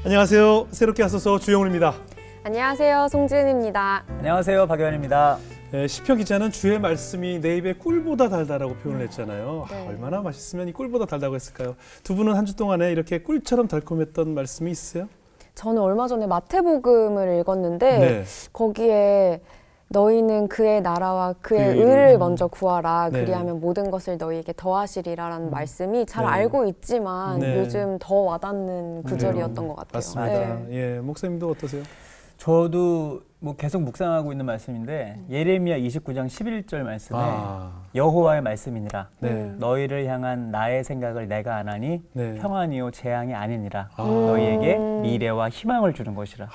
안녕하세요. 새롭게 하소서 주영훈입니다. 안녕하세요. 송지은입니다. 안녕하세요. 박유한입니다. 시편 기자는 주의 말씀이 내 입에 꿀보다 달다라고 표현을 했잖아요. 네. 얼마나 맛있으면 이 꿀보다 달다고 했을까요? 두 분은 한 주 동안에 이렇게 꿀처럼 달콤했던 말씀이 있으세요? 저는 얼마 전에 마태복음을 읽었는데 네. 거기에 너희는 그의 나라와 그의 의를 먼저 구하라. 네. 그리하면 모든 것을 너희에게 더하시리라라는 말씀이 잘 네. 알고 있지만 네. 요즘 더 와닿는 구절이었던 것 같아요. 맞습니다. 네. 예, 목사님도 어떠세요? 저도 뭐 계속 묵상하고 있는 말씀인데 예레미야 29장 11절 말씀에 여호와의 말씀이니라. 네. 너희를 향한 나의 생각을 내가 아나니 네. 평안이요 재앙이 아니니라. 너희에게 미래와 희망을 주는 것이라.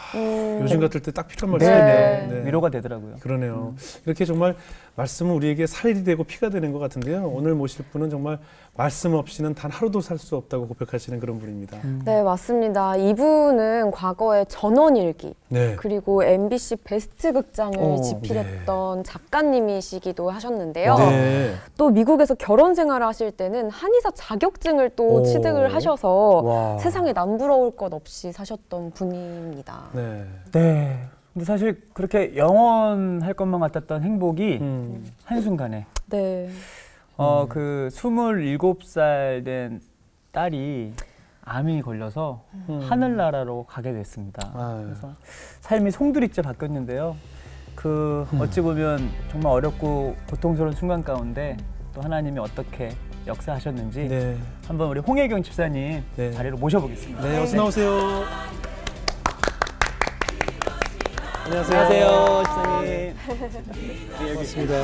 요즘 같을 때 딱 필요한 네, 말씀이네요. 네. 위로가 되더라고요. 그러네요. 이렇게 정말 말씀은 우리에게 살이 되고 피가 되는 것 같은데요. 오늘 모실 분은 정말 말씀 없이는 단 하루도 살 수 없다고 고백하시는 그런 분입니다. 네, 맞습니다. 이분은 과거에 전원일기 네. 그리고 MBC 베스트 극장을 오, 집필했던 작가님이시기도 하셨는데요. 네. 또 미국에서 결혼 생활을 하실 때는 한의사 자격증을 또 오. 취득을 하셔서 와. 세상에 남부러울 것 없이 사셨던 분입니다. 네. 네. 근데 사실 그렇게 영원할 것만 같았던 행복이 한순간에 네. 그 27살 된 딸이 암이 걸려서 하늘나라로 가게 됐습니다. 그래서 삶이 송두리째 바뀌었는데요. 어찌 보면 정말 어렵고 고통스러운 순간 가운데 또 하나님이 어떻게 역사하셨는지 네. 한번 우리 홍혜경 집사님 네. 자리로 모셔보겠습니다. 네, 어서 나오세요. 안녕하세요. 안녕하세요, 집사님. 네, 반갑습니다.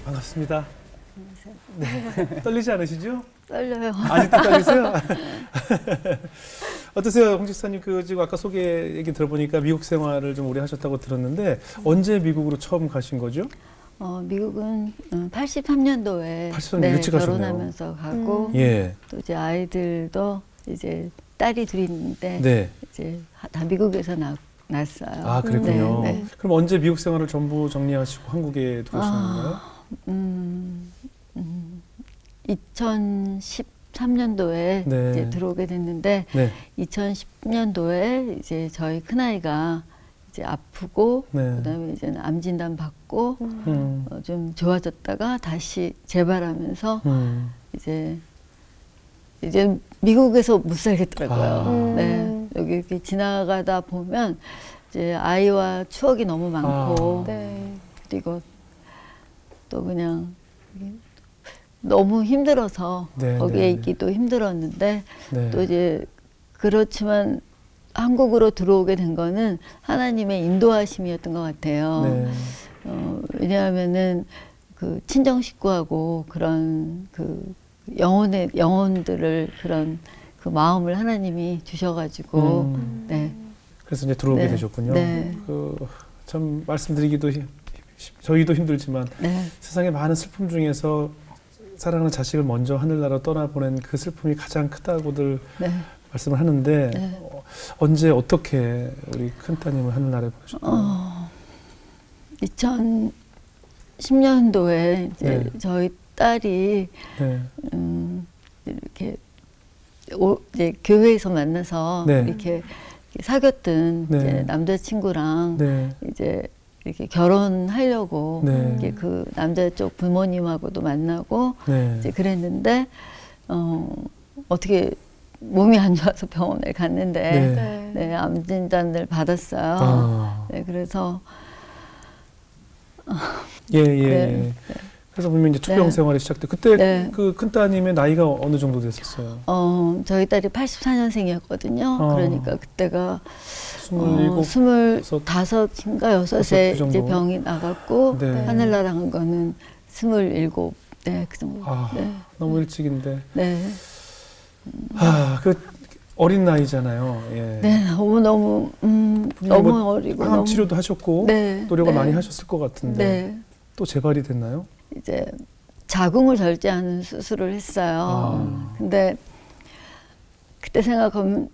반갑습니다. 네. 떨리지 않으시죠? 떨려요. 아직도 떨리세요? 어떠세요, 홍 집사님? 지금 아까 소개 얘기 들어보니까 미국 생활을 좀 오래 하셨다고 들었는데 언제 미국으로 처음 가신 거죠? 미국은 83년도에 83년 일찍 가셨네요. 결혼하면서 가고 예. 또 이제 아이들도 이제 딸이 둘이 있는데 네. 이제 다 미국에서 났어요. 아, 그랬군요. 네, 네. 그럼 언제 미국 생활을 전부 정리하시고 한국에 들어오신 건가요? 2013년도에 네. 이제 들어오게 됐는데 네. 2010년도에 이제 저희 큰아이가 이제 아프고 네. 그다음에 이제는 암 진단 받고 좀 좋아졌다가 다시 재발하면서 이제 미국에서 못 살겠더라고요. 네, 여기 이렇게 지나가다 보면 이제 아이와 추억이 너무 많고 네. 그리고 또 그냥 너무 힘들어서 네, 거기에 네, 있기도 힘들었는데 네. 또 이제 그렇지만 한국으로 들어오게 된 거는 하나님의 인도하심이었던 것 같아요. 네. 왜냐하면은 그 친정 식구하고 그런 그 영혼들을 그런 그 마음을 하나님이 주셔가지고 네. 그래서 이제 들어오게 네. 되셨군요. 네. 참 말씀드리기도 저희도 힘들지만 네. 세상의 많은 슬픔 중에서 사랑하는 자식을 먼저 하늘나라 떠나보낸 그 슬픔이 가장 크다고들 네. 말씀을 하는데 네. 언제 어떻게 우리 큰따님을 하늘나라에 보내셨나요? 2010년도에 이제 네. 저희 딸이 네. 이렇게 이제 교회에서 만나서 네. 이렇게 사귀었던 네. 이제 남자친구랑 네. 이제 이렇게 결혼하려고 네. 이렇게 그 남자 쪽 부모님하고도 만나고 네. 이제 그랬는데 어떻게 몸이 안 좋아서 병원에 갔는데 네. 네, 암 진단을 받았어요. 아. 네, 그래서 예. 네. 그래서 보면 이제 투병 네. 생활이 시작돼. 그때 네. 그 큰따님의 나이가 어느 정도 됐었어요? 저희 딸이 84년생이었거든요. 그러니까 그때가 25인가 6에 그 이제 병이 나갔고 네. 하늘나라 간 거는 27, 네, 그 정도. 네. 너무 일찍인데. 네. 그 어린 나이잖아요. 예. 네, 너무 너무 어리고 항암 치료도 하셨고 네, 노력을 네. 많이 하셨을 것 같은데 네. 또 재발이 됐나요? 이제 자궁을 절제하는 수술을 했어요. 근데 그때 생각하면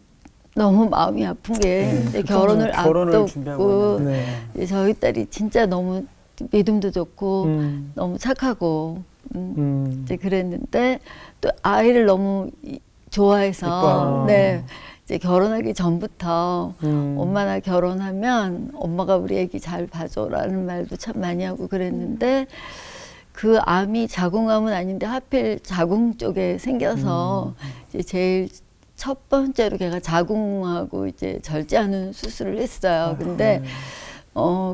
너무 마음이 아픈 게 이제 결혼을 앞두고 네. 이제 저희 딸이 진짜 너무 믿음도 좋고 너무 착하고 이제 그랬는데 또 아이를 너무 좋아해서 이뻐. 네. 이제 결혼하기 전부터 엄마 나 결혼하면 엄마가 우리 애기 잘 봐줘라는 말도 참 많이 하고 그랬는데 그 암이 자궁암은 아닌데 하필 자궁 쪽에 생겨서 이제 제일 첫 번째로 걔가 자궁하고 이제 절제하는 수술을 했어요. 근데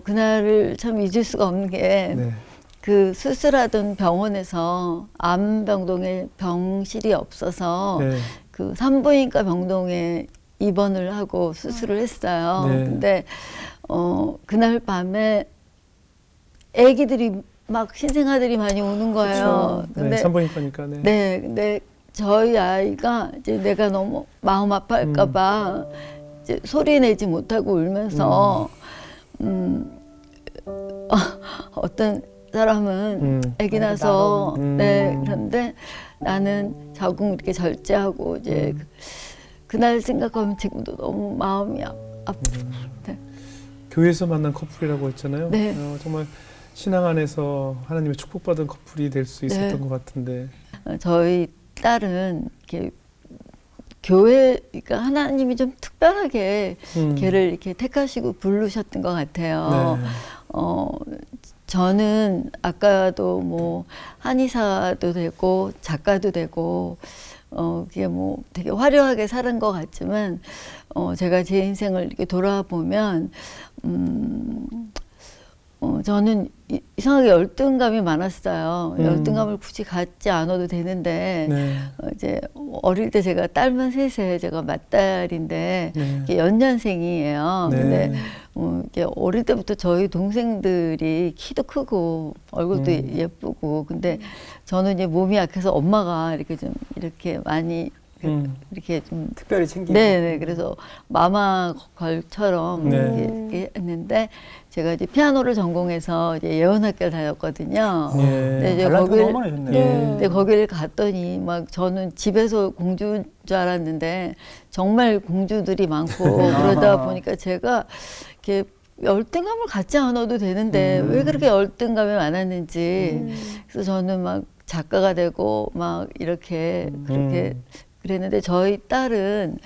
그날을 참 잊을 수가 없는 게 네. 그 수술하던 병원에서 암병동에 병실이 없어서 네. 그 산부인과 병동에 입원을 하고 수술을 했어요. 네. 근데 그날 밤에 아기들이 막 신생아들이 많이 오는 거예요. 그렇죠. 근데 네, 산부인과니까. 네. 네, 근데 저희 아이가 이제 내가 너무 마음 아파할까봐 이제 소리 내지 못하고 울면서 어떤 사람은 아기 나서 네 그런데 나는 자궁 이렇게 절제하고 이제 그날 생각하면 지금도 너무 마음이 아프고 네. 교회에서 만난 커플이라고 했잖아요. 네. 정말 신앙 안에서 하나님의 축복받은 커플이 될 수 있었던 네. 것 같은데. 저희 딸은 이렇게 교회, 그러니까 하나님이 좀 특별하게 걔를 이렇게 택하시고 부르셨던 것 같아요. 네. 저는 아까도 뭐 한의사도 되고 작가도 되고 그게 뭐 되게 화려하게 살은 것 같지만 제가 제 인생을 이렇게 돌아보면 저는 이상하게 열등감이 많았어요. 열등감을 굳이 갖지 않아도 되는데 네. 이제 어릴 때 제가 딸만 셋에 제가 맏딸인데 네. 이게 연년생이에요. 네. 근데 이게 어릴 때부터 저희 동생들이 키도 크고 얼굴도 예쁘고 근데 저는 이제 몸이 약해서 엄마가 이렇게 좀 이렇게 많이 이렇게 좀 특별히 챙기고. 네네 그래서 마마 걸처럼 네. 이렇게 했는데 제가 이제 피아노를 전공해서 이제 예원학교를 다녔거든요. 네. 근데 이제 잘난 척 거길 너무 많이 했네. 근데 거기를 갔더니 막 저는 집에서 공주인 줄 알았는데 정말 공주들이 많고 그러다 보니까 제가 이렇게 열등감을 갖지 않아도 되는데 왜 그렇게 열등감이 많았는지 그래서 저는 막 작가가 되고 막 이렇게 그렇게 그랬는데 저희 딸은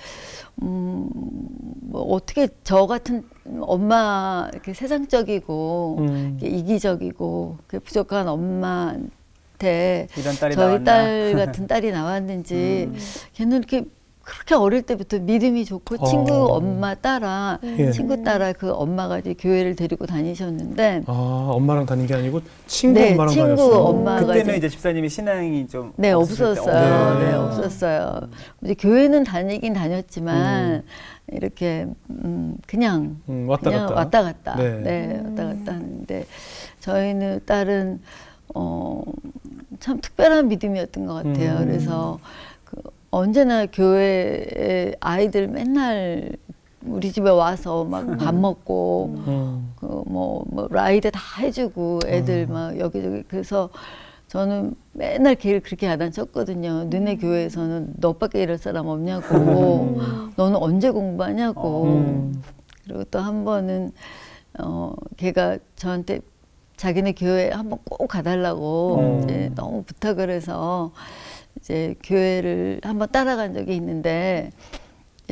뭐 어떻게 저 같은 엄마 이렇게 세상적이고 이렇게 이기적이고 부족한 엄마한테 이런 딸이 저희 나왔나? 딸 같은 딸이 나왔는지 걔는 이렇게 그렇게 어릴 때부터 믿음이 좋고 친구 엄마 따라 예. 친구 따라 그 엄마가 이제 교회를 데리고 다니셨는데 엄마랑 다닌 게 아니고 친구 네, 엄마랑 친구 다녔어요. 엄마가 그때는 이제 집사님이 신앙이 좀 네, 없으실 때. 없었어요. 네. 네, 없었어요. 이제 교회는 다니긴 다녔지만 이렇게 그냥 왔다 그냥 갔다. 왔다 갔다. 네. 네, 왔다 갔다 하는데 저희는 딸은 참 특별한 믿음이었던 것 같아요. 그래서 언제나 교회에 아이들 맨날 우리 집에 와서 막 밥 먹고 뭐 라이드 다 해주고 애들 막 여기저기 그래서 저는 맨날 걔를 그렇게 야단쳤거든요. 너네 교회에서는 너밖에 이럴 사람 없냐고 너는 언제 공부하냐고 그리고 또 한 번은 걔가 저한테 자기네 교회 한번 꼭 가달라고 이제 너무 부탁을 해서 이제 교회를 한번 따라간 적이 있는데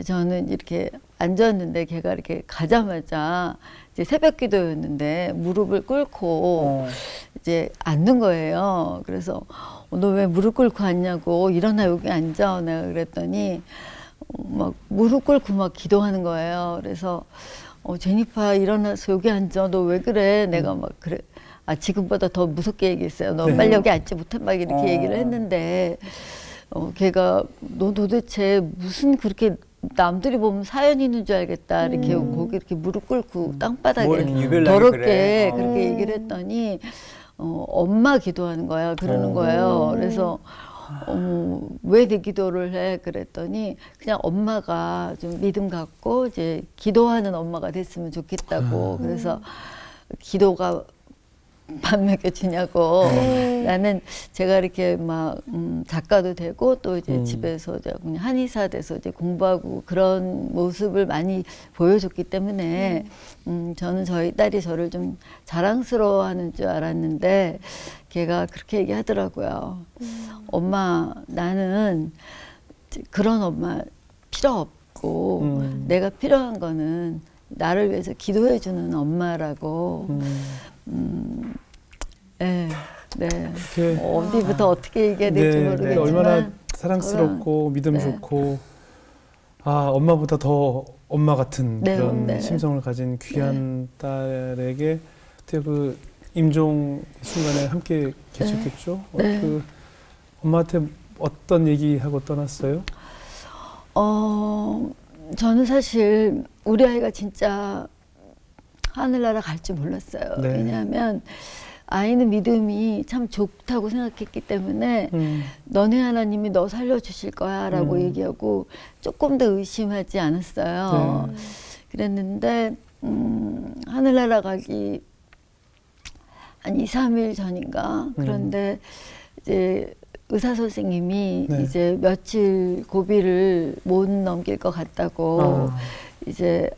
저는 이렇게 앉았는데 걔가 이렇게 가자마자 이제 새벽기도였는데 무릎을 꿇고 이제 앉는 거예요. 그래서 너 왜 무릎 꿇고 앉냐고 일어나 여기 앉아 내가 그랬더니 막 무릎 꿇고 막 기도하는 거예요. 그래서 제니파 일어나서 여기 앉아 너 왜 그래 내가 막 그래 지금보다 더 무섭게 얘기했어요. 너 빨리 여기 앉지 못해 막 이렇게 얘기를 했는데 걔가 너 도대체 무슨 그렇게 남들이 보면 사연 있는 줄 알겠다. 이렇게 거기 이렇게 무릎 꿇고 땅바닥에 뭐 이렇게 유별나게 더럽게 그래. 그렇게 얘기를 했더니 엄마 기도하는 거야. 그러는 거예요. 그래서 왜 내 기도를 해? 그랬더니 그냥 엄마가 좀 믿음 갖고 이제 기도하는 엄마가 됐으면 좋겠다고. 그래서 기도가 밥 먹여주냐고. 나는 제가 이렇게 막 작가도 되고 또 이제 집에서 그냥 한의사 돼서 이제 공부하고 그런 모습을 많이 보여줬기 때문에 저는 저희 딸이 저를 좀 자랑스러워하는 줄 알았는데 걔가 그렇게 얘기하더라고요. 엄마 나는 그런 엄마 필요 없고 내가 필요한 거는 나를 위해서 기도해주는 엄마라고. 네, 네. 어디부터 어떻게 얘기해야 될지 모르겠지만 얼마나 사랑스럽고 믿음 네. 좋고 엄마보다 더 엄마 같은 네, 그런 네. 심성을 가진 귀한 딸에게 어떻게 그 임종 순간에 함께 계셨겠죠? 네. 그 엄마한테 어떤 얘기하고 떠났어요? 저는 사실 우리 아이가 진짜 하늘나라 갈 줄 몰랐어요. 네. 왜냐하면 아이는 믿음이 참 좋다고 생각했기 때문에 너네 하나님이 너 살려주실 거야 라고 얘기하고 조금 더 의심하지 않았어요. 네. 그랬는데 하늘나라 가기 한 2, 3일 전인가 그런데 이제 의사 선생님이 네. 이제 며칠 고비를 못 넘길 것 같다고 이제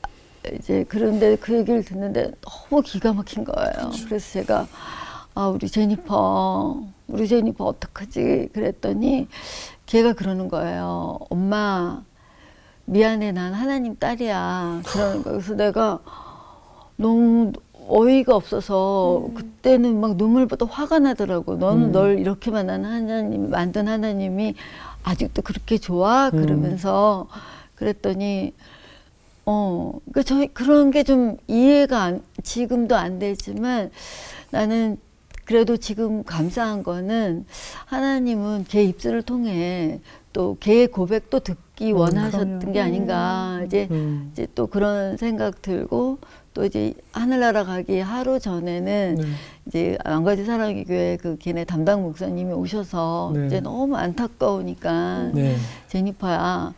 그런데 그 얘기를 듣는데 너무 기가 막힌 거예요. 그래서 제가 우리 제니퍼 어떡하지? 그랬더니 걔가 그러는 거예요. 엄마 미안해, 난 하나님 딸이야. 그러는 거예요. 그래서 내가 너무 어이가 없어서 그때는 막 눈물보다 화가 나더라고. 너는 널 이렇게 만든 하나님이 아직도 그렇게 좋아? 그러면서 그랬더니 그 저희 그런 게 좀 이해가 지금도 안 되지만 나는 그래도 지금 감사한 거는 하나님은 걔 입술을 통해 또 걔의 고백도 듣기 원하셨던 그럼요. 게 아닌가 이제 또 그런 생각 들고 또 이제 하늘나라 가기 하루 전에는 네. 이제 왕가지 사랑의 교회 그 걔네 담당 목사님이 오셔서 네. 이제 너무 안타까우니까 네. 제니퍼야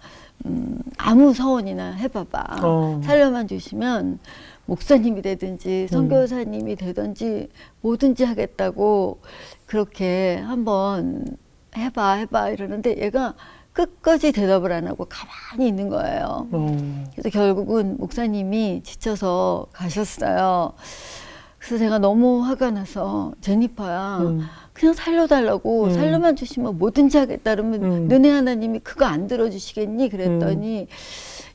아무 서원이나 해봐봐. 살려만 주시면 목사님이 되든지 선교사님이 되든지 뭐든지 하겠다고 그렇게 한번 해봐 이러는데 얘가 끝까지 대답을 안 하고 가만히 있는 거예요. 그래서 결국은 목사님이 지쳐서 가셨어요. 그래서 제가 너무 화가 나서 제니퍼야 그냥 살려달라고 살려만 주시면 뭐든지 하겠다 그러면 너네 하나님이 그거 안 들어주시겠니? 그랬더니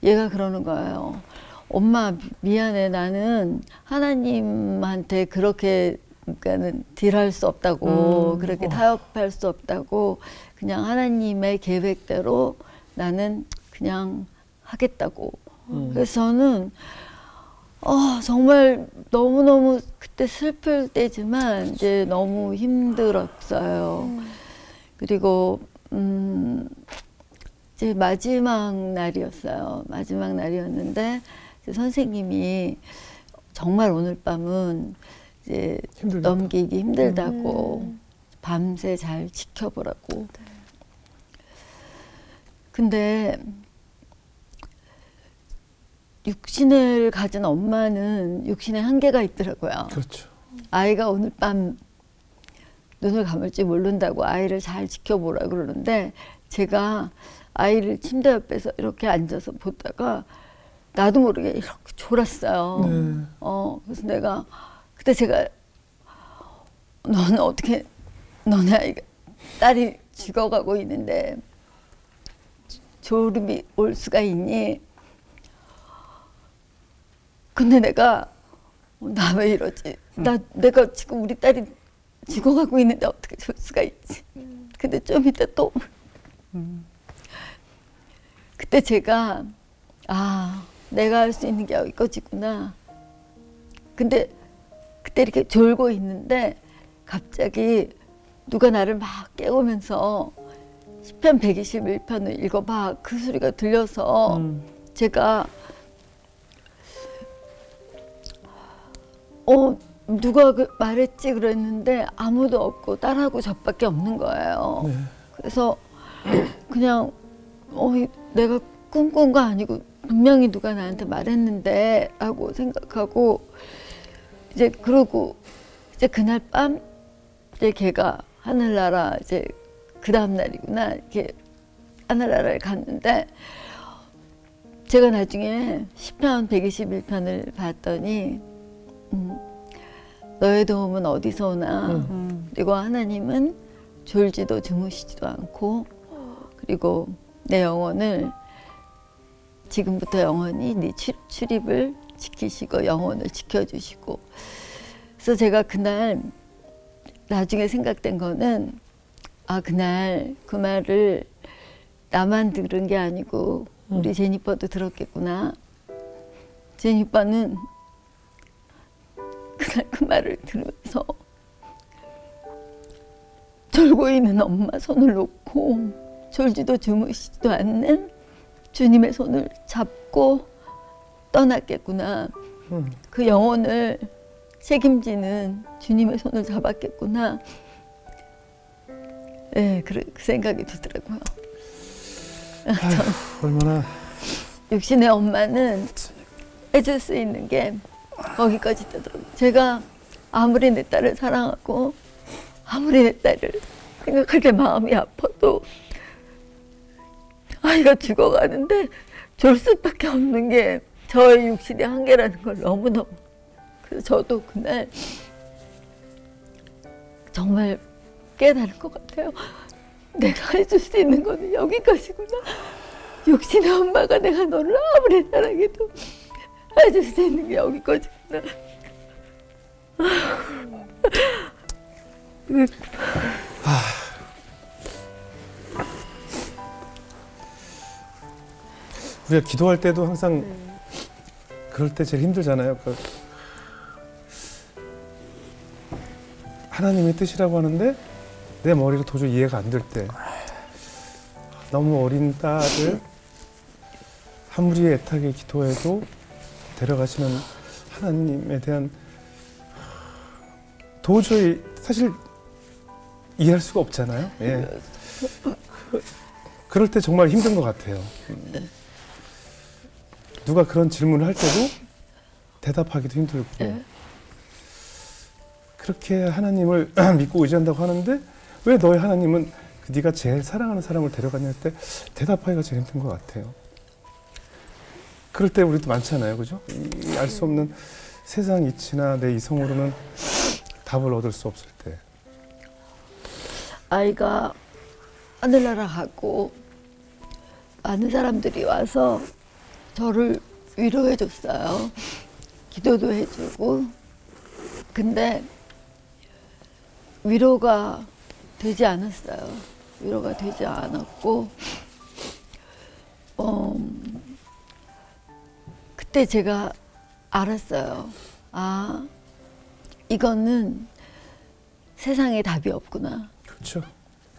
얘가 그러는 거예요. 엄마 미안해, 나는 하나님한테 그렇게 그러니까는 딜할 수 없다고 그렇게 타협할 수 없다고 그냥 하나님의 계획대로 나는 그냥 하겠다고. 그래서 저는 정말 너무너무 그때 슬플 때지만 이제 너무 힘들었어요. 그리고 이제 마지막 날이었어요. 마지막 날이었는데 이제 선생님이 정말 오늘 밤은 이제 힘들다. 넘기기 힘들다고 밤새 잘 지켜보라고. 근데 육신을 가진 엄마는 육신의 한계가 있더라고요. 그렇죠. 아이가 오늘 밤 눈을 감을지 모른다고 아이를 잘 지켜보라 그러는데 제가 아이를 침대 옆에서 이렇게 앉아서 보다가 나도 모르게 이렇게 졸았어요. 네. 그래서 그때 제가 너는 어떻게 너네 아이가 딸이 죽어가고 있는데 졸음이 올 수가 있니? 근데 내가 나 왜 이러지? 내가 지금 우리 딸이 죽어가고 있는데 어떻게 줄 수가 있지? 근데 좀 이따 또 그때 제가 내가 할 수 있는 게 이거지구나. 근데 그때 이렇게 졸고 있는데 갑자기 누가 나를 막 깨우면서 시편 121편을 읽어봐 그 소리가 들려서 제가 누가 말했지 그랬는데 아무도 없고 딸하고 저밖에 없는 거예요. 네. 그래서 그냥 내가 꿈꾼 거 아니고 분명히 누가 나한테 말했는데 하고 생각하고 이제 그러고 이제 그날 밤 이제 걔가 하늘나라 이제 그 다음 날이구나 이렇게 하늘나라를 갔는데 제가 나중에 시편 121편을 봤더니 너의 도움은 어디서 오나 그리고 하나님은 졸지도 주무시지도 않고 그리고 내 영혼을 지금부터 영원히 네 출입을 지키시고 영혼을 지켜주시고. 그래서 제가 그날 나중에 생각된 거는 그날 그 말을 나만 들은 게 아니고 우리 제니퍼도 들었겠구나. 제니퍼는 그날 그 말을 들으면서 졸고 있는 엄마 손을 놓고 졸지도 주무시지도 않는 주님의 손을 잡고 떠났겠구나. 그 영혼을 책임지는 주님의 손을 잡았겠구나. 네, 그 생각이 들더라고요. 얼마나 육신의 엄마는 해줄 수 있는 게 거기까지 되더라고요. 제가 아무리 내 딸을 사랑하고 아무리 내 딸을 생각할 때 마음이 아파도 아이가 죽어가는데 졸 수밖에 없는 게 저의 육신의 한계라는 걸 너무너무. 그래서 저도 그날 정말 깨달은 것 같아요. 내가 해줄 수 있는 거는 여기까지구나. 육신의 엄마가 내가 너를 아무리 사랑해도 해줄 수 있는 게 여기까지구나. 우리가 기도할 때도 항상 그럴 때 제일 힘들잖아요. 하나님의 뜻이라고 하는데 내 머리로 도저히 이해가 안 될 때, 너무 어린 딸을 아무리 애타게 기도해도 데려가시는 하나님에 대한 도저히 사실 이해할 수가 없잖아요. 예. 그럴 때 정말 힘든 것 같아요. 누가 그런 질문을 할 때도 대답하기도 힘들고, 그렇게 하나님을 믿고 의지한다고 하는데 왜 너의 하나님은 네가 제일 사랑하는 사람을 데려가냐 할 때 대답하기가 제일 힘든 것 같아요. 그럴 때 우리도 많잖아요, 그죠? 알 수 없는 세상 이치나 내 이성으로는 답을 얻을 수 없을 때. 아이가 하늘나라 가고 많은 사람들이 와서 저를 위로해 줬어요. 기도도 해주고. 근데 위로가 되지 않았어요. 위로가 되지 않았고, 그때 제가 알았어요. 이거는 세상에 답이 없구나. 그렇죠.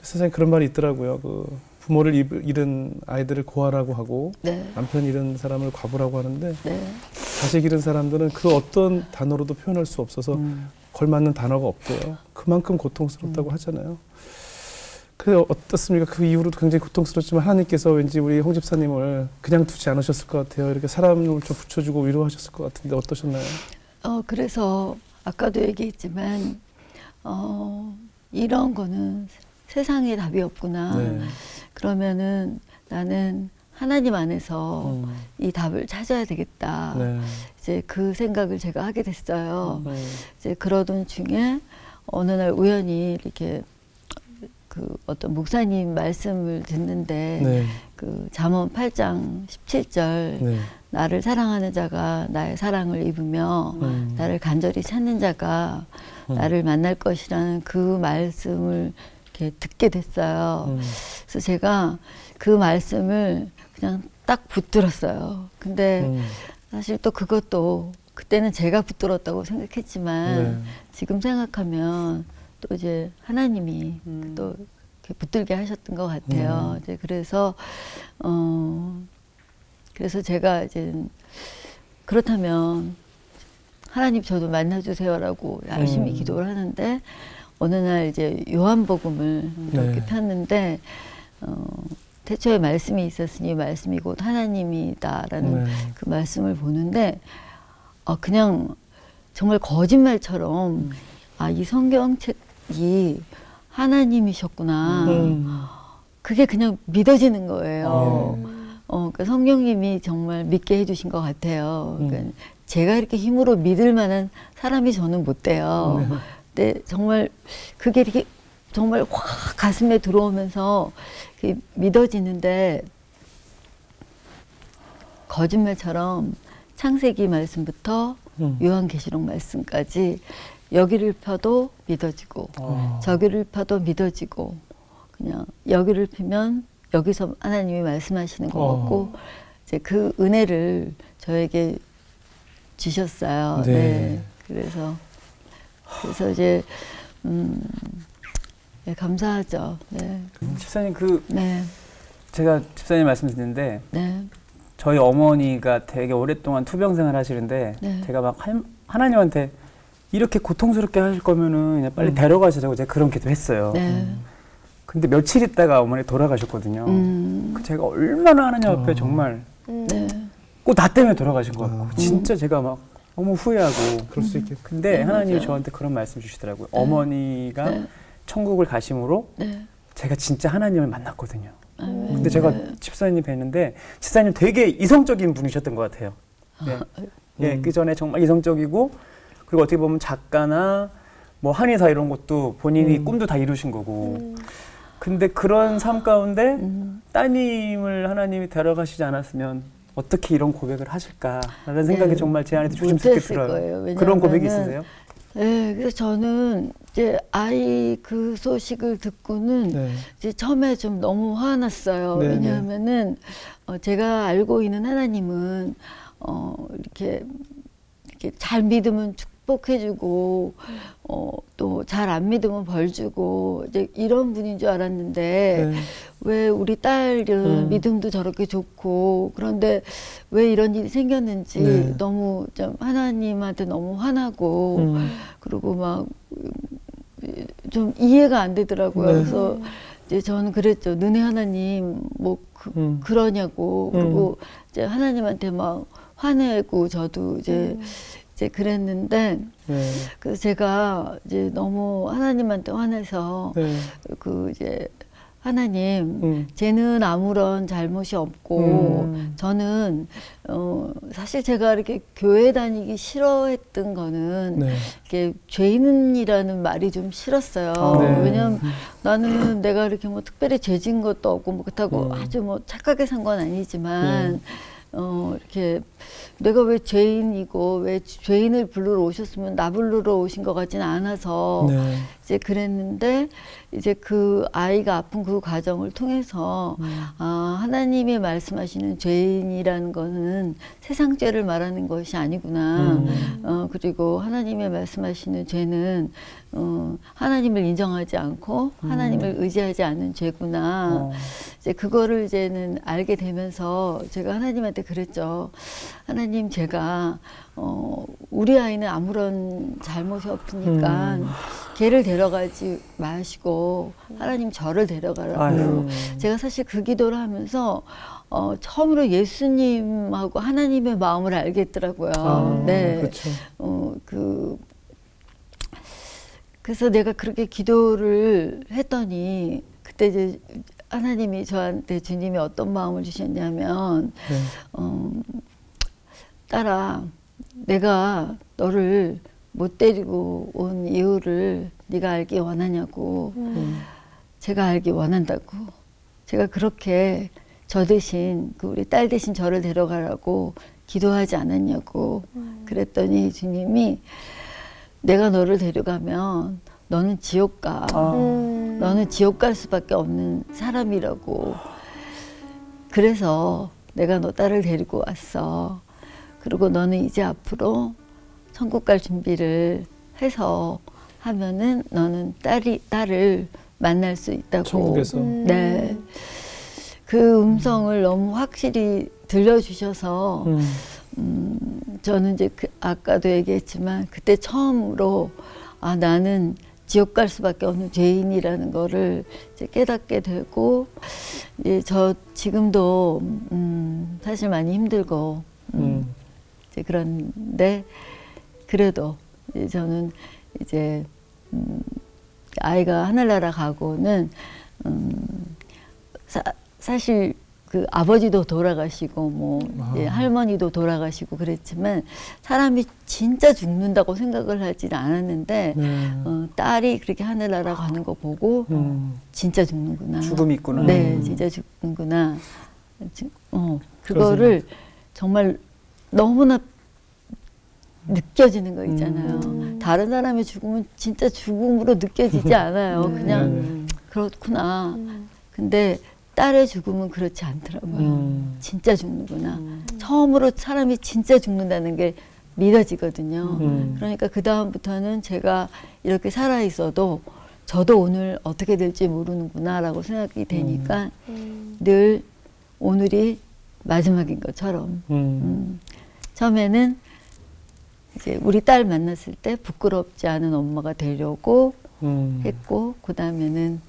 세상에 그런 말이 있더라고요. 부모를 잃은 아이들을 고아라고 하고, 네. 남편 잃은 사람을 과부라고 하는데, 네. 자식 잃은 사람들은 그 어떤 단어로도 표현할 수 없어서 걸맞는 단어가 없대요. 그만큼 고통스럽다고 하잖아요. 그래 어떻습니까? 그 이후로도 굉장히 고통스럽지만 하나님께서 왠지 우리 홍 집사님을 그냥 두지 않으셨을 것 같아요. 이렇게 사람을 좀 붙여주고 위로하셨을 것 같은데 어떠셨나요? 그래서 아까도 얘기했지만 이런 거는 세상에 답이 없구나. 네. 그러면은 나는 하나님 안에서 이 답을 찾아야 되겠다. 네. 이제 그 생각을 제가 하게 됐어요. 이제 그러던 중에 어느 날 우연히 이렇게 그 어떤 목사님 말씀을 듣는데 네. 그 잠언 8장 17절 네. 나를 사랑하는 자가 나의 사랑을 입으며 나를 간절히 찾는 자가 나를 만날 것이라는 그 말씀을 이렇게 듣게 됐어요. 그래서 제가 그 말씀을 그냥 딱 붙들었어요. 근데 사실 또 그것도 그때는 제가 붙들었다고 생각했지만 네. 지금 생각하면 또 이제 하나님이 또 이렇게 붙들게 하셨던 것 같아요. 이제 그래서 제가 이제 그렇다면 하나님 저도 만나주세요라고 열심히 기도를 하는데 어느 날 이제 요한복음을 이렇게 네. 폈는데 태초에 말씀이 있었으니 말씀이 곧 하나님이다라는 네. 그 말씀을 보는데 그냥 정말 거짓말처럼 이 성경책이 하나님이셨구나. 그게 그냥 믿어지는 거예요. 그러니까 성령님이 정말 믿게 해주신 것 같아요. 그러니까 제가 이렇게 힘으로 믿을 만한 사람이 저는 못 돼요. 근데 정말 그게 이렇게 정말 확 가슴에 들어오면서 믿어지는데 거짓말처럼 창세기 말씀부터 요한계시록 말씀까지 여기를 펴도 믿어지고 저기를 펴도 믿어지고 그냥 여기를 피면 여기서 하나님이 말씀하시는 것 같고 이제 그 은혜를 저에게 주셨어요. 네. 네. 그래서 이제 네, 감사하죠. 네. 집사님 네. 제가 집사님 말씀 듣는데 네. 저희 어머니가 되게 오랫동안 투병 생활 하시는데 네. 제가 막 하나님한테 이렇게 고통스럽게 하실 거면은 그냥 빨리 데려가시자고 제가 그런 기도 했어요. 네. 근데 며칠 있다가 어머니 돌아가셨거든요. 그 제가 얼마나 하나님 앞에 정말 네. 꼭 나 때문에 돌아가신 것 같고 진짜 제가 막 너무 후회하고 그럴 수 있겠다. 근데 네, 하나님이 맞아요. 저한테 그런 말씀 주시더라고요. 어머니가 네. 천국을 가심으로 네. 제가 진짜 하나님을 만났거든요. 아멘. 근데 제가 네. 집사님 뵀는데 집사님 되게 이성적인 분이셨던 것 같아요. 예, 예, 그 전에 정말 이성적이고 그리고 어떻게 보면 작가나 뭐 한의사 이런 것도 본인이 꿈도 다 이루신 거고. 근데 그런 삶 가운데 따님을 하나님이 데려가시지 않았으면 어떻게 이런 고백을 하실까라는 생각이 네. 정말 제 안에 조심스럽게 못했을 들어요. 거예요. 그런 고백이 왜냐하면은 있으세요? 네, 그래서 저는 이제 아이 그 소식을 듣고는 네. 이제 처음에 좀 너무 화났어요. 네, 왜냐하면은 제가 알고 있는 하나님은 이렇게 잘 믿으면 축복해주고 또 잘 안 믿으면 벌 주고 이제 이런 분인 줄 알았는데 네. 왜 우리 딸은 믿음도 저렇게 좋고 그런데 왜 이런 일이 생겼는지 네. 너무 좀 하나님한테 너무 화나고 그리고 막 좀 이해가 안 되더라고요. 네. 그래서 이제 저는 그랬죠. 너네 하나님 뭐 그러냐고 그리고 이제 하나님한테 막 화내고 저도 이제 그랬는데 네. 그래서 제가 이제 너무 하나님한테 화내서 네. 그 이제 하나님, 쟤는 아무런 잘못이 없고 저는 사실 제가 이렇게 교회 다니기 싫어했던 거는 네. 이게 죄인이라는 말이 좀 싫었어요. 네. 왜냐면 나는 내가 이렇게 뭐 특별히 죄진 것도 없고 뭐 그렇다고 아주 뭐 착하게 산 건 아니지만 이렇게 내가 왜 죄인이고 왜 죄인을 부르러 오셨으면 나 부르러 오신 것 같지는 않아서 네. 이제 그랬는데 이제 그 아이가 아픈 그 과정을 통해서 하나님이 말씀하시는 죄인이라는 거는 세상 죄를 말하는 것이 아니구나. 그리고 하나님이 말씀하시는 죄는 하나님을 인정하지 않고 하나님을 의지하지 않는 죄구나. 이제 그거를 이제는 알게 되면서 제가 하나님한테 그랬죠. 하나님, 제가 우리 아이는 아무런 잘못이 없으니까 걔를 데려가지 마시고 하나님 저를 데려가라고. 제가 사실 그 기도를 하면서 처음으로 예수님하고 하나님의 마음을 알겠더라고요. 네. 그렇죠. 그래서 내가 그렇게 기도를 했더니 그때 이제 하나님이 저한테 주님이 어떤 마음을 주셨냐면 딸아, 내가 너를 못 데리고 온 이유를 네가 알기 원하냐고. 제가 알기 원한다고. 제가 그렇게 저 대신 그 우리 딸 대신 저를 데려가라고 기도하지 않았냐고. 그랬더니 주님이 내가 너를 데려가면 너는 지옥 가. 너는 지옥 갈 수밖에 없는 사람이라고. 그래서 내가 너 딸을 데리고 왔어. 그리고 너는 이제 앞으로 천국 갈 준비를 해서 하면은 너는 딸을 만날 수 있다고. 천국에서. 네. 그 음성을 너무 확실히 들려주셔서 저는 이제 아까도 얘기했지만 그때 처음으로 나는 지옥 갈 수밖에 없는 죄인이라는 거를 이제 깨닫게 되고 이제 저 지금도 사실 많이 힘들고 이제 그런데 그래도 이제 저는 이제 아이가 하늘나라 가고는 사실 그 아버지도 돌아가시고 뭐 할머니도 돌아가시고 그랬지만 사람이 진짜 죽는다고 생각을 하지는 않았는데 딸이 그렇게 하늘나라 가는 거 보고 진짜 죽는구나. 죽음이 있구나. 네, 진짜 죽는구나. 그거를 정말 너무나 느껴지는 거 있잖아요. 다른 사람의 죽음은 진짜 죽음으로 느껴지지 않아요. 그냥 그렇구나. 근데 딸의 죽음은 그렇지 않더라고요. 진짜 죽는구나. 처음으로 사람이 진짜 죽는다는 게 믿어지거든요. 그러니까 그 다음부터는 제가 이렇게 살아 있어도 저도 오늘 어떻게 될지 모르는구나라고 생각이 되니까 늘 오늘이 마지막인 것처럼. 처음에는 이제 우리 딸 만났을 때 부끄럽지 않은 엄마가 되려고 했고, 그 다음에는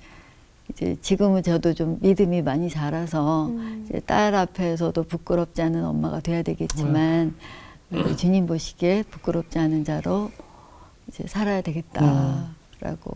이제 지금은 저도 좀 믿음이 많이 자라서 이제 딸 앞에서도 부끄럽지 않은 엄마가 돼야 되겠지만 우리 주님 보시기에 부끄럽지 않은 자로 이제 살아야 되겠다라고.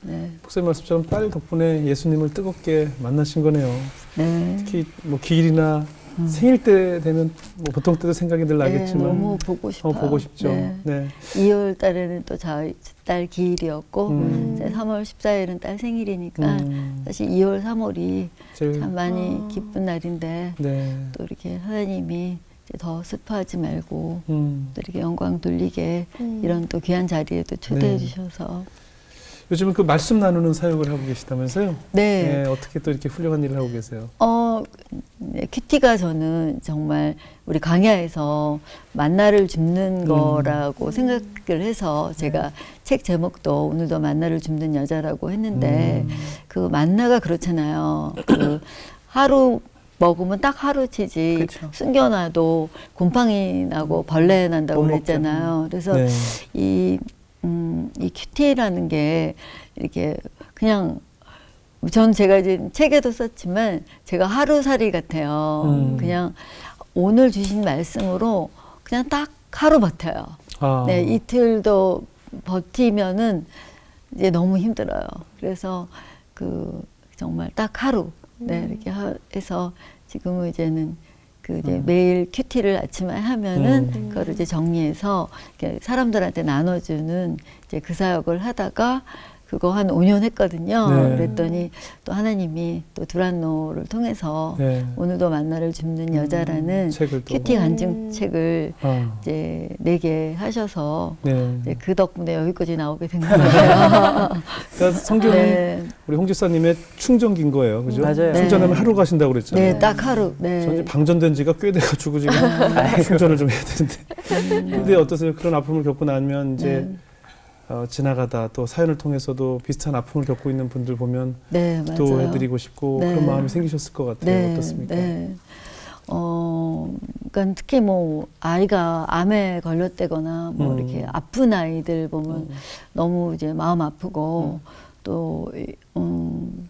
네. 목사님 말씀처럼 딸 덕분에 예수님을 뜨겁게 만나신 거네요. 네. 특히 뭐 기일이나 생일 때 되면 뭐 보통 때도 생각이 늘 나겠지만 네, 너무 보고 싶어요. 보고 싶죠. 네. 네. 2월 달에는 또 저희 딸 기일이었고 이제 3월 14일은 딸 생일이니까 사실 2월, 3월이 제일 참 많이 기쁜 날인데 네. 또 이렇게 하나님이 이제 더 슬퍼하지 말고 음. 또 이렇게 영광 돌리게 이런 또 귀한 자리에 또 초대해 네. 주셔서 요즘은 그 말씀 나누는 사역을 하고 계시다면서요? 네. 네. 어떻게 또 이렇게 훌륭한 일을 하고 계세요? 네, 큐티가 저는 정말 우리 강야에서 만나를 줍는 거라고 생각을 해서 제가 책 제목도 오늘도 만나를 줍는 여자라고 했는데 그 만나가 그렇잖아요. 그 하루 먹으면 딱 하루치지 그렇죠. 숨겨놔도 곰팡이 나고 벌레 난다고 못 그랬잖아요. 그래서 네. 이 큐티라는 게 이렇게 그냥 전 제가 이제 책에도 썼지만 제가 하루살이 같아요. 그냥 오늘 주신 말씀으로 그냥 딱 하루 버텨요. 아. 네, 이틀도 버티면은 이제 너무 힘들어요. 그래서 그 정말 딱 하루 네, 이렇게 해서 지금은 이제는 그 이제 매일 큐티를 아침에 하면은 그거를 이제 정리해서 이렇게 사람들한테 나눠주는 이제 그 사역을 하다가 그거 한 5년 했거든요. 네. 그랬더니 또 하나님이 또 두란노를 통해서 네. 오늘도 만나를 줍는 여자라는 책을 또. 큐티 간증책을 아. 이제 내게 하셔서 네. 이제 그 덕분에 여기까지 나오게 된 거예요. 그러니까 성경이 네. 우리 홍 집사님의 충전기인 거예요, 그죠? 맞아요. 충전하면 네. 하루 가신다고 그랬잖아요. 네, 딱 하루. 네. 저는 방전된 지가 꽤 돼가지고 지금 충전을 좀 해야 되는데. 근데 어떠세요? 그런 아픔을 겪고 나면 이제 지나가다 또 사연을 통해서도 비슷한 아픔을 겪고 있는 분들 보면 네, 맞아요. 또 해드리고 싶고 네. 그런 마음이 생기셨을 것 같아요. 네, 어떻습니까? 네. 그러니까 특히 뭐 아이가 암에 걸렸다거나 뭐 이렇게 아픈 아이들 보면 너무 이제 마음 아프고 또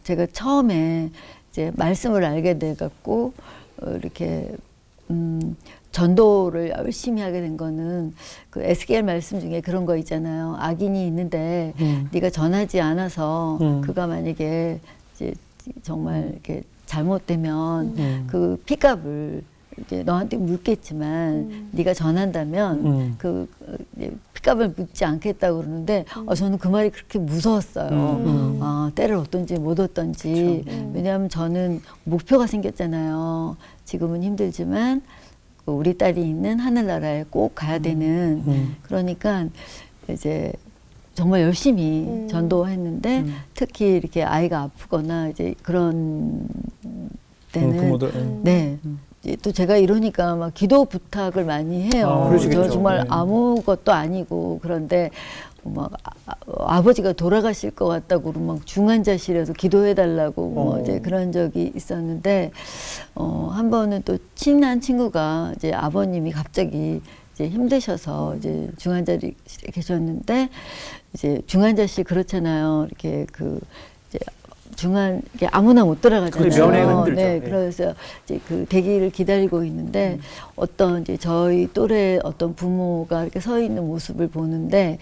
제가 처음에 이제 말씀을 알게 돼 갖고 이렇게 전도를 열심히 하게 된 거는 그 에스겔 말씀 중에 그런 거 있잖아요. 악인이 있는데 네가 전하지 않아서 그가 만약에 이제 정말 이렇게 잘못되면 그 피값을 이제 너한테 묻겠지만 네가 전한다면 그 피값을 묻지 않겠다고 그러는데 저는 그 말이 그렇게 무서웠어요. 아, 때를 얻든지 못 얻든지. 왜냐하면 저는 목표가 생겼잖아요. 지금은 힘들지만 우리 딸이 있는 하늘나라에 꼭 가야 되는 그러니까 이제 정말 열심히 전도했는데 특히 이렇게 아이가 아프거나 이제 그런 때는 부모들. 네. 이제 또 제가 이러니까 막 기도 부탁을 많이 해요. 그러시겠죠. 저 정말 네. 아무것도 아니고 그런데 막 아버지가 돌아가실 것 같다고 막 중환자실에서 기도해달라고 뭐 이제 그런 적이 있었는데 한 번은 또 친한 친구가 이제 아버님이 갑자기 이제 힘드셔서 이제 중환자실에 계셨는데 이제 중환자실 그렇잖아요. 이렇게 그 이제 이게 아무나 못 들어가잖아요. 그래, 면회가 힘들죠. 네, 예. 그래서 이제 그 대기를 기다리고 있는데 어떤 이제 저희 또래 어떤 부모가 이렇게 서 있는 모습을 보는데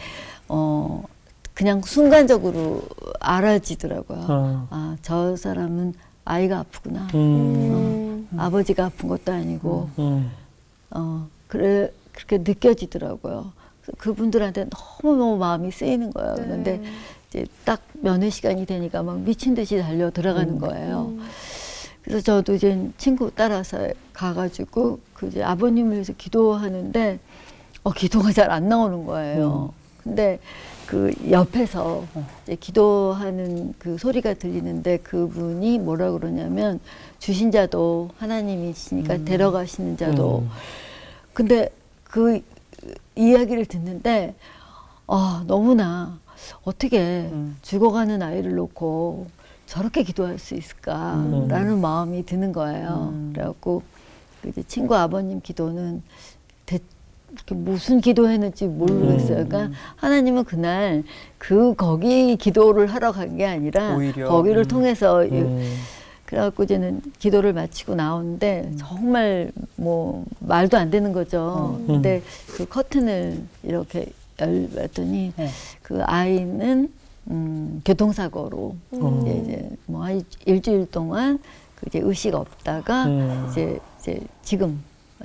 그냥 순간적으로 알아지더라고요. 아, 저 사람은 아이가 아프구나. 아버지가 아픈 것도 아니고 그렇게 느껴지더라고요. 그래서 그분들한테 너무너무 마음이 쓰이는 거예요. 그런데 이제 딱 면회 시간이 되니까 막 미친 듯이 달려 들어가는 거예요. 그래서 저도 이제 친구 따라서 가가지고 그 이제 아버님을 위해서 기도하는데 기도가 잘 안 나오는 거예요. 근데 그 옆에서 이제 기도하는 그 소리가 들리는데 그분이 뭐라 그러냐면 주신 자도 하나님이시니까 데려가시는 자도. 근데 그 이야기를 듣는데 너무나 어떻게 죽어가는 아이를 놓고 저렇게 기도할 수 있을까라는 마음이 드는 거예요. 그래갖고 이제 친구 아버님 기도는 무슨 기도했는지 모르겠어요. 그러니까 하나님은 그날 거기 기도를 하러 간 게 아니라 오히려, 거기를 통해서 그래갖고 이제는 기도를 마치고 나오는데 정말 뭐 말도 안 되는 거죠. 근데 그 커튼을 이렇게 열었더니 그 아이는 교통사고로 이제 뭐 한 일주일 동안 이제 의식 없다가 이제 지금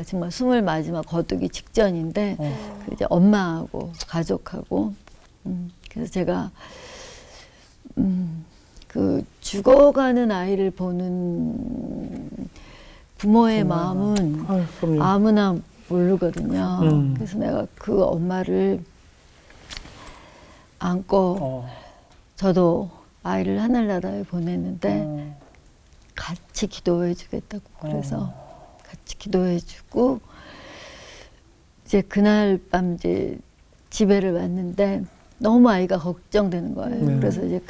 정말 숨을 마지막 거두기 직전인데 그 이제 엄마하고 가족하고 그래서 제가 그 죽어가는 아이를 보는 부모의 마음은 아무나 모르거든요. 그래서 내가 그 엄마를 안고 저도 아이를 하늘나라에 보냈는데 같이 기도해 주겠다고 그래서 같이 같이 기도해주고 이제 그날 밤 이제 집에를 왔는데 너무 아이가 걱정되는 거예요. 네. 그래서 이제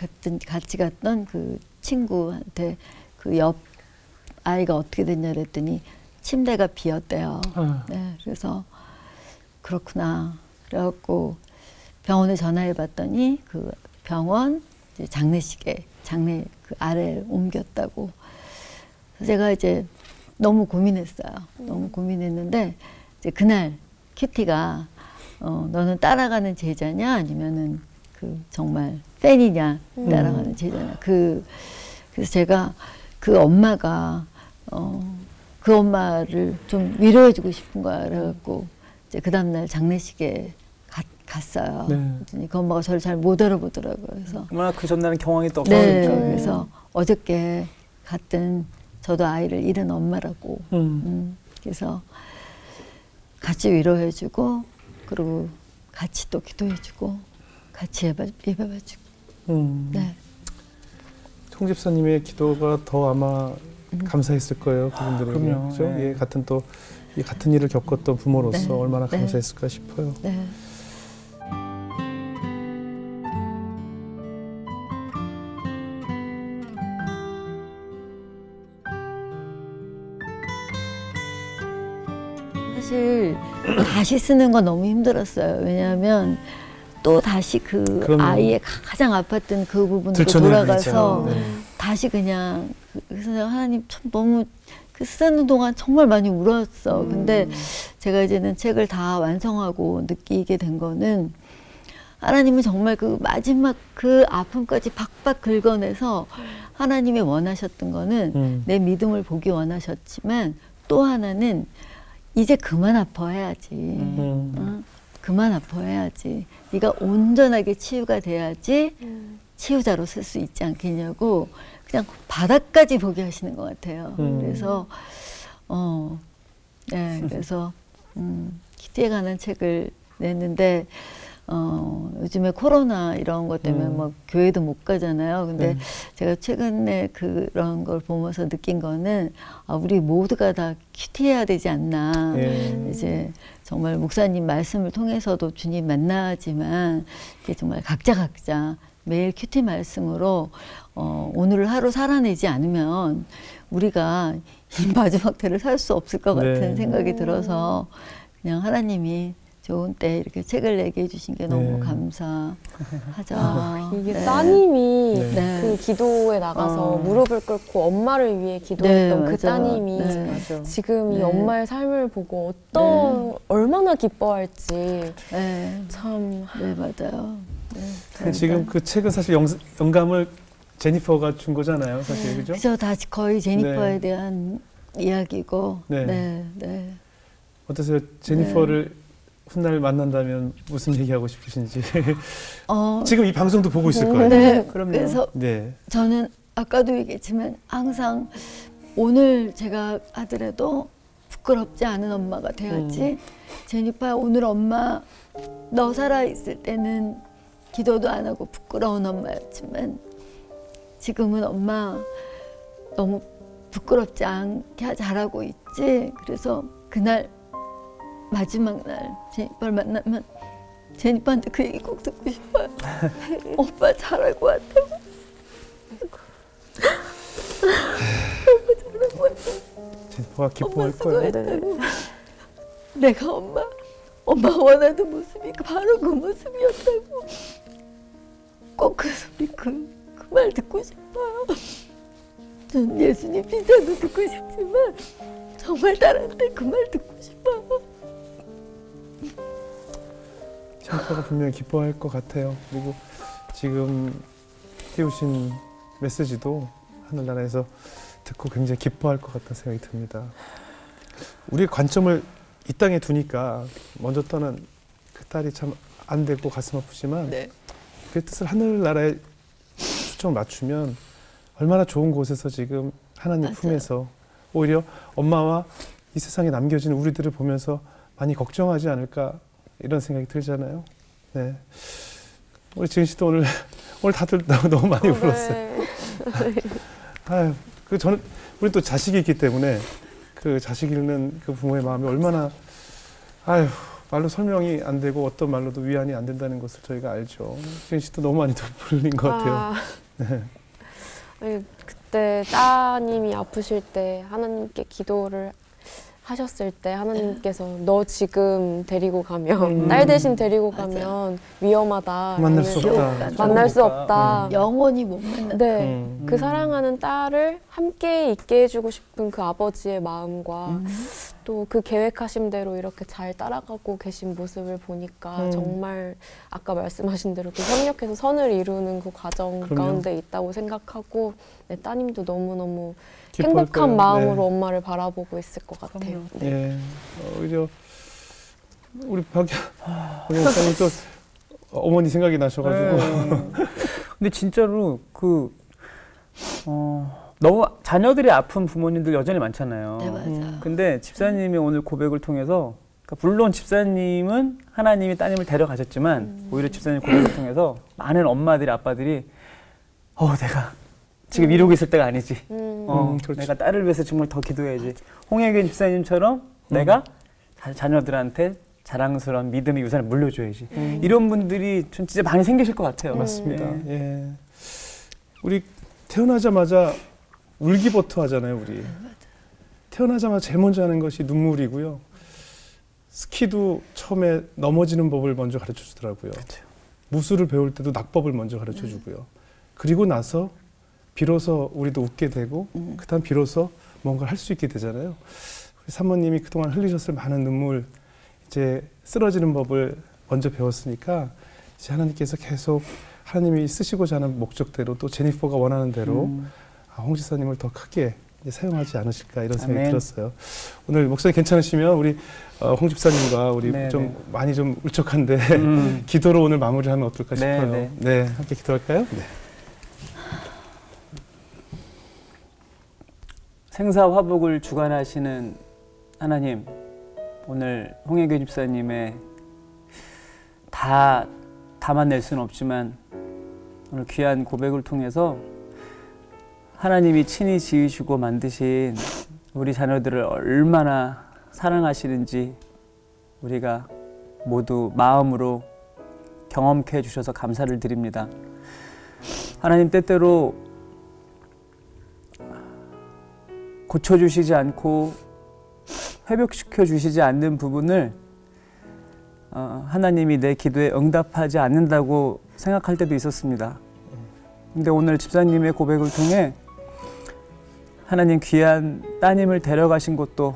같이 갔던 그 친구한테 그 옆 아이가 어떻게 됐냐 그랬더니 침대가 비었대요. 네, 그래서 그렇구나. 그래갖고 병원에 전화해 봤더니 그 병원 이제 장례식에 장례 그 아래를 옮겼다고. 그래서 제가 이제 너무 고민했어요. 너무 고민했는데 이제 그날 큐티가 너는 따라가는 제자냐 아니면은 그 정말 팬이냐 따라가는 제자냐. 그래서 제가 그 엄마가 그 엄마를 좀 위로해주고 싶은 거야. 그래갖고 이제 그 다음날 장례식에 갔어요. 네. 그 엄마가 저를 잘 못 알아보더라고요. 그래서 얼마나 그 전날은 경황이 또 네, 없으니까. 그래서 어저께 갔던 저도 아이를 잃은 엄마라고. 그래서 같이 위로해주고 그리고 같이 또 기도해주고 같이 예배봐주고. 네. 총 집사님의 기도가 더 아마 감사했을 거예요, 그분들에게. 그럼요. 그죠? 네. 예, 같은 또 이 같은 일을 겪었던 부모로서 네. 얼마나 네. 감사했을까 싶어요. 네. 사실 다시 쓰는 건 너무 힘들었어요. 왜냐하면 또 다시 그 그럼요. 아이의 가장 아팠던 그 부분으로 들춰내야죠. 돌아가서 네. 다시 그냥 그래서 내가 하나님 참 너무 그 쓰는 동안 정말 많이 울었어. 근데 제가 이제는 책을 다 완성하고 느끼게 된 거는 하나님은 정말 그 마지막 그 아픔까지 박박 긁어내서 하나님이 원하셨던 거는 내 믿음을 보기 원하셨지만 또 하나는 이제 그만 아파해야지. 그만 아파해야지. 네가 온전하게 치유가 돼야지 치유자로 쓸 수 있지 않겠냐고 그냥 바닥까지 보게 하시는 것 같아요. 그래서 네, 그래서 키티에 관한 책을 냈는데 요즘에 코로나 이런 것 때문에 뭐 교회도 못 가잖아요. 근데 제가 최근에 그런 걸 보면서 느낀 거는 우리 모두가 다 큐티해야 되지 않나. 이제 정말 목사님 말씀을 통해서도 주님 만나지만 이게 정말 각자 매일 큐티 말씀으로 오늘을 하루 살아내지 않으면 우리가 이 마지막 때를 살 수 없을 것 같은 생각이 들어서 그냥 하나님이 좋은 때 이렇게 책을 내게 해주신 게 너무 감사하죠. 이게 네. 따님이 네. 그 기도에 나가서 무릎을 꿇고 엄마를 위해 기도했던 네, 그 맞아요. 따님이 네. 지금 이 네. 엄마의 삶을 보고 얼마나 기뻐할지 네, 참. 네 맞아요. 네, 지금 그 책은 사실 영감을 제니퍼가 준 거잖아요, 사실. 그죠? 그죠? 다 거의 제니퍼에 대한 이야기고. 네. 네, 네. 어떠세요? 제니퍼를 훗날 만난다면 무슨 얘기하고 싶으신지. 지금 이 방송도 보고 있을 거예요. 네, 그럼요. 그래서 네. 저는 아까도 얘기했지만 항상 오늘 제가 하더라도 부끄럽지 않은 엄마가 돼야지. 제니파 오늘 엄마 너 살아있을 때는 기도도 안 하고 부끄러운 엄마였지만 지금은 엄마 너무 부끄럽지 않게 잘하고 있지. 그래서 그날 마지막 날 제니파를 만나면 제니파한테 그 얘기 꼭 듣고 싶어요. 오빠 잘할 것 같다고. 너무 잘할 것 같다고. 제니퍼가 기뻐할 거예요. 내가 엄마 원하는 모습이 바로 그 모습이었다고. 꼭 그 소리 그 말 듣고 싶어요. 전 예수님 칭찬도 듣고 싶지만 정말 딸한테 그 말 듣고 싶어요. 제니퍼가 분명히 기뻐할 것 같아요. 그리고 지금 띄우신 메시지도 하늘나라에서 듣고 굉장히 기뻐할 것 같다는 생각이 듭니다. 우리의 관점을 이 땅에 두니까 먼저 떠난 그 딸이 참 안 되고 가슴 아프지만 네. 그 뜻을 하늘나라에 초점을 맞추면 얼마나 좋은 곳에서 지금 하나님 맞아요. 품에서 오히려 엄마와 이 세상에 남겨진 우리들을 보면서 많이 걱정하지 않을까 이런 생각이 들잖아요. 네, 우리 지은 씨도 오늘 다들 너무 많이 울었어요. 네. 아유, 저는 우리 또 자식이 있기 때문에 그 자식 잃는 그 부모의 마음이 얼마나 말로 설명이 안 되고 어떤 말로도 위안이 안 된다는 것을 저희가 알죠. 지은 씨도 너무 많이 불린 것 같아요. 네. 아니, 그때 따님이 아프실 때 하나님께 기도를 하셨을 때 하나님께서 너 지금 데리고 가면 딸 대신 데리고 가면 위험하다. 만날 수 아니면 없다. 만날 수 없다. 영원히 못 만나. 네, 그 사랑하는 딸을 함께 있게 해주고 싶은 그 아버지의 마음과 또 그 계획하신 대로 이렇게 잘 따라가고 계신 모습을 보니까 정말 아까 말씀하신 대로 그 협력해서 선을 이루는 그 과정 그럼요. 가운데 있다고 생각하고 네, 따님도 너무너무 기뻐할 행복한 거예요. 마음으로 네. 엄마를 바라보고 있을 것 같아요. 네. 예, 오히려 우리 박영 목사님 또 어머니 생각이 나셔가지고 근데 진짜로 너무 자녀들이 아픈 부모님들 여전히 많잖아요. 네, 맞아요. 근데 집사님이 오늘 고백을 통해서 물론 집사님은 하나님이 따님을 데려가셨지만 오히려 집사님 고백을 통해서 많은 엄마들이 아빠들이 내가 지금 이러고 있을 때가 아니지. 그렇죠. 내가 딸을 위해서 정말 더 기도해야지. 홍혜균 집사님처럼 내가 자녀들한테 자랑스러운 믿음의 유산을 물려줘야지. 이런 분들이 전 진짜 많이 생기실 것 같아요. 맞습니다. 예. 예, 우리 태어나자마자 울기부터 하잖아요. 우리 태어나자마자 제일 먼저 하는 것이 눈물이고요. 스키도 처음에 넘어지는 법을 먼저 가르쳐 주더라고요. 그렇죠. 무술을 배울 때도 낙법을 먼저 가르쳐 주고요. 그리고 나서 비로소 우리도 웃게 되고 그다음 비로소 뭔가를 할 수 있게 되잖아요. 우리 사모님이 그동안 흘리셨을 많은 눈물, 이제 쓰러지는 법을 먼저 배웠으니까 이제 하나님께서 계속 하나님이 쓰시고자 하는 목적대로 또 제니퍼가 원하는 대로 홍 지사님을 더 크게 이제 사용하지 않으실까 이런 생각이 아멘. 들었어요. 오늘 목사님 괜찮으시면 우리 홍 집사님과 우리 네, 좀 네. 많이 좀 울적한데 기도로 오늘 마무리하면 어떨까 네, 싶어요. 네. 네, 함께 기도할까요? 네. 생사화복을 주관하시는 하나님, 오늘 홍혜교 집사님의 다 담아낼 수는 없지만 오늘 귀한 고백을 통해서 하나님이 친히 지으시고 만드신 우리 자녀들을 얼마나 사랑하시는지 우리가 모두 마음으로 경험케 해주셔서 감사를 드립니다. 하나님, 때때로 고쳐주시지 않고 회복시켜 주시지 않는 부분을 하나님이 내 기도에 응답하지 않는다고 생각할 때도 있었습니다. 근데 오늘 집사님의 고백을 통해 하나님, 귀한 따님을 데려가신 것도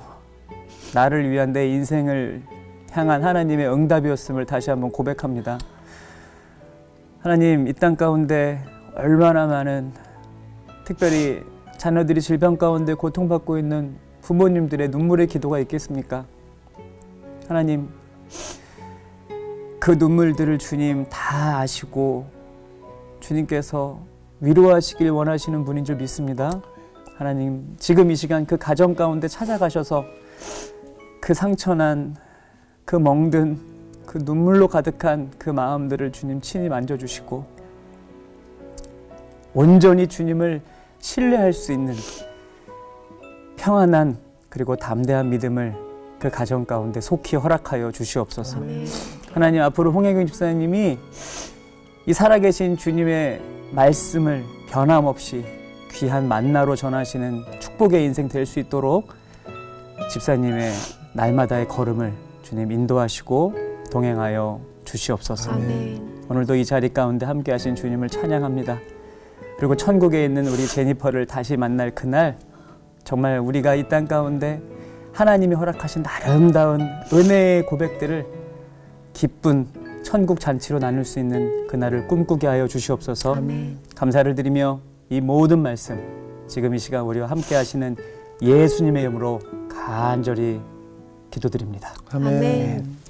나를 위한 내 인생을 향한 하나님의 응답이었음을 다시 한번 고백합니다. 하나님, 이 땅 가운데 얼마나 많은, 특별히 자녀들이 질병 가운데 고통받고 있는 부모님들의 눈물의 기도가 있겠습니까? 하나님, 그 눈물들을 주님 다 아시고 주님께서 위로하시길 원하시는 분인 줄 믿습니다. 하나님 지금 이 시간 그 가정 가운데 찾아가셔서 그 상처난, 그 멍든, 그 눈물로 가득한 그 마음들을 주님 친히 만져주시고 온전히 주님을 신뢰할 수 있는 평안한 그리고 담대한 믿음을 그 가정 가운데 속히 허락하여 주시옵소서. 하나님 앞으로 홍혜경 집사님이 이 살아계신 주님의 말씀을 변함없이 귀한 만나로 전하시는 축복의 인생 될 수 있도록 집사님의 날마다의 걸음을 주님 인도하시고 동행하여 주시옵소서. 아멘. 오늘도 이 자리 가운데 함께 하신 주님을 찬양합니다. 그리고 천국에 있는 우리 제니퍼를 다시 만날 그날 정말 우리가 이 땅 가운데 하나님이 허락하신 아름다운 은혜의 고백들을 기쁜 천국 잔치로 나눌 수 있는 그날을 꿈꾸게 하여 주시옵소서. 아멘. 감사를 드리며 이 모든 말씀 지금 이 시간 우리와 함께 하시는 예수님의 이름으로 간절히 기도드립니다. 아멘. 아멘.